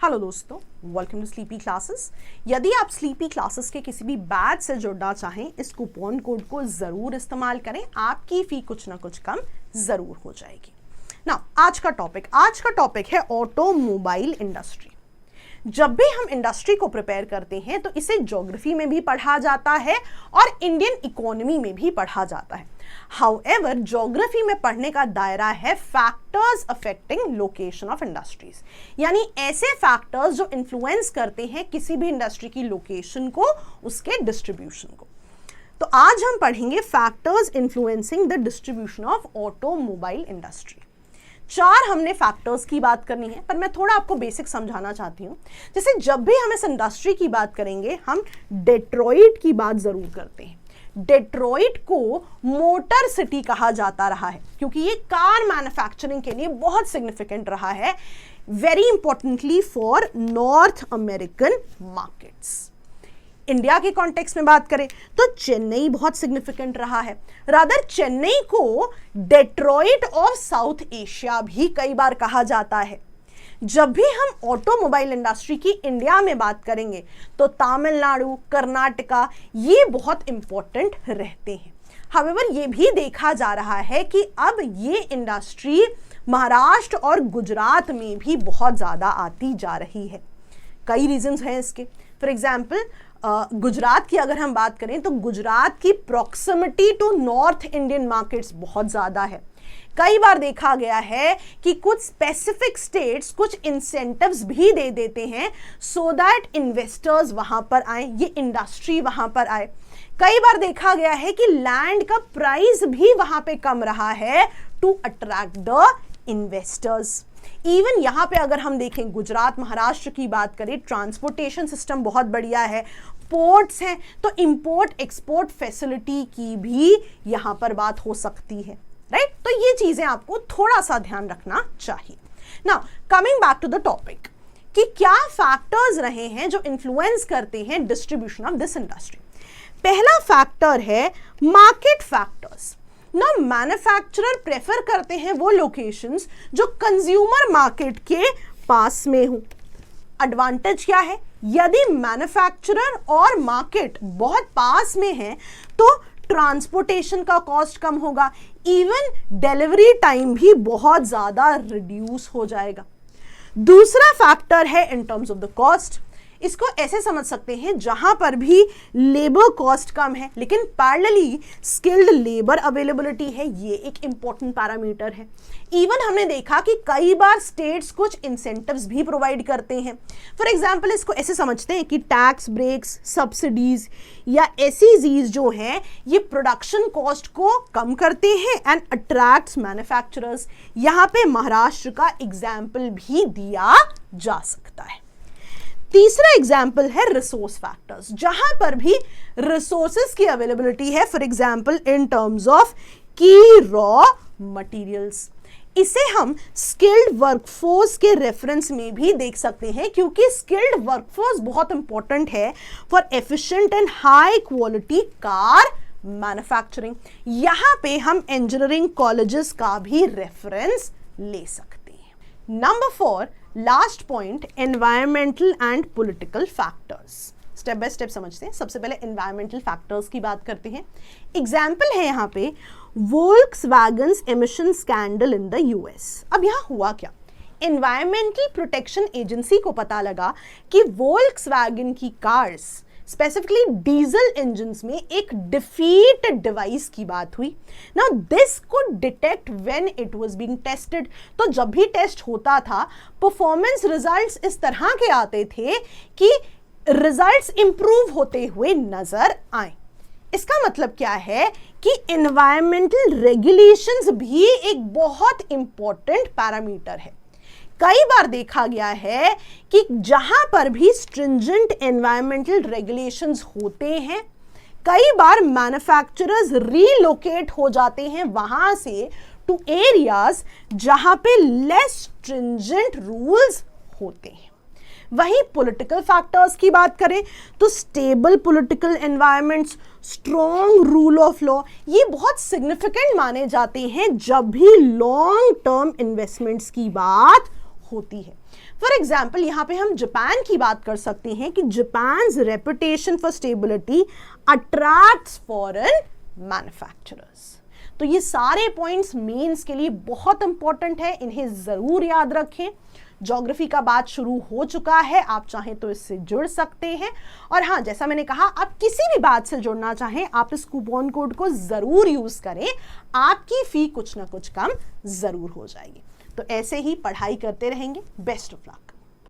Hello दोस्तों, welcome to sleepy classes. यदि आप स्लीपी क्लासेस के किसी भी बैच से जुड़ना चाहें, इस कूपन कोड को ज़रूर इस्तेमाल करें, आपकी फ़ी कुछ ना कुछ कम ज़रूर हो जाएगी। ना आज का टॉपिक है ऑटोमोबाइल इंडस्ट्री। जब भी हम इंडस्ट्री को प्रिपेयर करते हैं तो इसे ज्योग्राफी में भी पढ़ा जाता है और इंडियन इकोनॉमी में भी पढ़ा जाता है। हाउएवर, ज्योग्राफी में पढ़ने का दायरा है factors affecting location of industries, यानी ऐसे फैक्टर्स जो इन्फ्लुएंस करते हैं किसी भी इंडस्ट्री की लोकेशन को, उसके डिस्ट्रीब्यूशन को। तो आज हम पढ़ेंगे factors influencing the distribution of automobile industry. चार हमने फैक्टर्स की बात करनी है, पर मैं थोड़ा आपको बेसिक समझाना चाहती हूँ। जैसे जब भी हम इस इंडस्ट्री की बात करेंगे, हम डेट्रॉइट की बात जरूर करते हैं। डेट्रॉइट को मोटर सिटी कहा जाता रहा है क्योंकि ये कार मैन्युफैक्चरिंग के लिए बहुत सिग्निफिकेंट रहा है, very importantly for north American markets. India के कॉन्टेक्स्ट में बात करें तो चेन्नई बहुत सिग्निफिकेंट रहा है। रादर चेन्नई को डेट्रॉइट ऑफ साउथ एशिया भी कई बार कहा जाता है। जब भी हम ऑटोमोबाइल इंडस्ट्री की इंडिया में बात करेंगे तो तमिलनाडु, कर्नाटका ये बहुत इंपॉर्टेंट रहते हैं। हाउएवर, ये भी देखा जा रहा है कि अब ये इंडस्ट्री महाराष्ट्र और गुजरात में भी बहुत ज़्यादा आती जा रही है। कई रीजंस हैं इसके। फॉर एग्जाम्पल, गुजरात की अगर हम बात करें तो गुजरात की proximity to north Indian markets बहुत ज़्यादा है। कई बार देखा गया है कि कुछ स्पेसिफिक स्टेट्स कुछ इंसेंटिव्स भी दे देते हैं सो दैट इन्वेस्टर्स वहां पर आए, ये इंडस्ट्री वहां पर आए। कई बार देखा गया है कि लैंड का प्राइस भी वहां पे कम रहा है to attract the investors. Even यहाँ पे अगर हम देखें, गुजरात महाराष्ट्र की बात करें, ट्रांसपोर्टेशन सिस्टम बहुत बढ़िया है, पोर्ट्स हैं, तो इंपोर्ट एक्सपोर्ट फैसिलिटी की भी यहाँ पर बात हो सकती है, राइट? तो ये चीजें आपको थोड़ा सा ध्यान रखना चाहिए। Now coming back to the topic कि क्या फैक्टर्स रहे हैं जो इन्फ्लुएंस करते हैं डिस्ट्रीब्यूशन ऑफ दिस इंडस्ट्री। पहला फैक्टर है मार्केट फैक्टर्स। ना मैन्युफैक्चरर प्रेफर करते हैं वो लोकेशंस जो कंज्यूमर मार्केट के पास में हो। एडवांटेज क्या है? यदि मैन्युफैक्चरर और मार्केट बहुत पास में है तो ट्रांसपोर्टेशन का कॉस्ट कम होगा, इवन डिलीवरी टाइम भी बहुत ज्यादा रिड्यूस हो जाएगा। दूसरा फैक्टर है in terms of the cost. इसको ऐसे समझ सकते हैं, जहां पर भी लेबर कॉस्ट कम है लेकिन पैरेलली स्किल्ड लेबर अवेलेबिलिटी है, ये एक इंपॉर्टेंट पैरामीटर है। इवन हमने देखा कि कई बार स्टेट्स कुछ इंसेंटिव्स भी प्रोवाइड करते हैं। फॉर एग्जांपल, इसको ऐसे समझते हैं कि टैक्स ब्रेक्स, सब्सिडीज या एसईजीज जो हैं ये प्रोडक्शन कॉस्ट को कम करते हैं एंड अट्रैक्ट्स मैन्युफैक्चरर्स। यहाँ पे महाराष्ट्र का एग्जाम्पल भी दिया जा सकता है। तीसरा एग्जाम्पल है रिसोर्स फैक्टर्स, जहां पर भी रिसोर्सेस की अवेलेबिलिटी है, for example in terms of की रॉ मटेरियल्स। इसे हम स्किल्ड वर्कफोर्स के रेफरेंस में भी देख सकते हैं क्योंकि स्किल्ड वर्कफोर्स बहुत इंपॉर्टेंट है for efficient and high quality car manufacturing. यहां पे हम इंजीनियरिंग कॉलेजेस का भी रेफरेंस ले सकते हैं। Number 4, last point, environmental and political factors. Step by step समझते हैं। सबसे पहले एनवायरमेंटल फैक्टर्स की बात करते हैं। एग्जाम्पल है यहाँ पे Volkswagen's emission scandal in the US. अब यहाँ हुआ क्या? एनवायरमेंटल प्रोटेक्शन एजेंसी को पता लगा कि वोल्क्सवैगन की कार्स, स्पेसिफिकली डीजल इंजन्स में एक डिफीट डिवाइस की बात हुई। Now this could detect when it was being tested. तो जब भी टेस्ट होता था, परफॉर्मेंस रिजल्ट्स इस तरह के आते थे कि रिजल्ट्स इंप्रूव होते हुए नजर आए। इसका मतलब क्या है कि एनवायरमेंटल रेगुलेशंस भी एक बहुत इंपॉर्टेंट पैरामीटर है। कई बार देखा गया है कि जहां पर भी स्ट्रिंजेंट एनवायरमेंटल रेगुलेशंस होते हैं, कई बार मैन्युफैक्चरर्स रीलोकेट हो जाते हैं वहां से टू एरियाज जहां पे लेस स्ट्रिंजेंट रूल्स होते हैं। वहीं पॉलिटिकल फैक्टर्स की बात करें तो stable political environments, strong rule of law, ये बहुत सिग्निफिकेंट माने जाते हैं जब भी लॉन्ग टर्म इन्वेस्टमेंट्स की बात होती है। फॉर एग्जाम्पल यहाँ पे हम जापान की बात कर सकते हैं कि Japan's reputation for stability attracts foreign manufacturers. तो ये सारे पॉइंट्स मेंस के लिए बहुत इंपॉर्टेंट है, इन्हें जरूर याद रखें। ज्योग्राफी का बात शुरू हो चुका है, आप चाहें तो इससे जुड़ सकते हैं। और हाँ, जैसा मैंने कहा, आप किसी भी बात से जुड़ना चाहें आप इस कूपन कोड को जरूर यूज करें, आपकी फी कुछ ना कुछ कम जरूर हो जाएगी। तो ऐसे ही पढ़ाई करते रहेंगे। Best of luck.